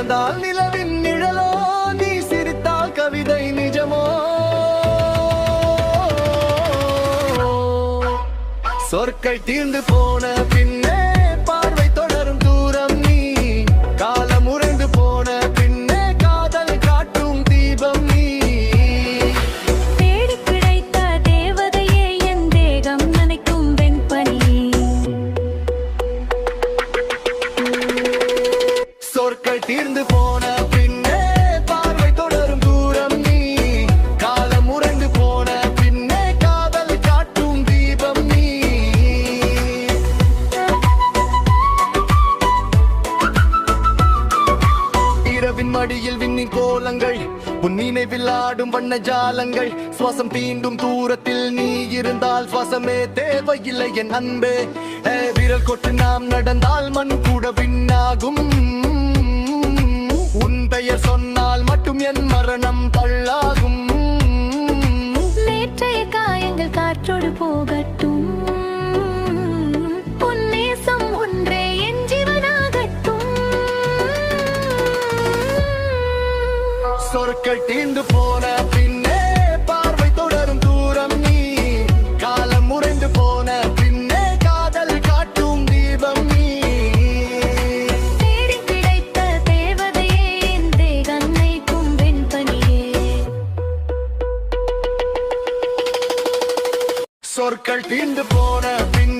நடந்தால் நிலவின் நிழலோ, நீ சிரித்தால் கவிதை நிஜமோ. சொற்கள் தீர்ந்து போன பின்னே பார்வை தொடரும் தூரம் நீ, காலம் உறைந்து போன பின்னே காதல் காட்டும் தீபம் நீ. தேடி கிடைத்த தேவதையே என் தேகம் நனைக்கும் வெண்பனி. சொற்கள் தீர்ந்து போன பின்னே பார்வை தொடரும் தூரம் நீ, காலம் உறைந்து போன பின்னே காதல் காட்டும் தீபம் நீ. இரவின் மடியில் விண்ணின் கோலங்கள், உன் நினைவில் ஆடும் வண்ண ஜாலங்கள். சுவாசம் தீண்டும் தூரத்தில் நீ இருந்தால் சுவாசமே தேவையில்லை என் அன்பே. விரல் கொட்டு நாம் நடந்தால் மண் கூட விண்ணாகும். உன் பெயர் சொன்னால் மட்டும் என் மரணம் தள்ளாகும். நேற்றைய காயங்கள் காற்றோடு போகட்டும், உன் நேசம் ஒன்றே என் ஜீவனாகட்டும். சொற்கள் தீர்ந்து போன பின்னே பார்வை தொடரும் தூரம் நீ, காலம் உறைந்து போன பின்னே காதல் காட்டும் தீபம் நீ. தேடி கிடைத்த தேவதையே என் தேகம் நனைக்கும் வெண்பனியே. சொற்கள் தீர்ந்து போன பின்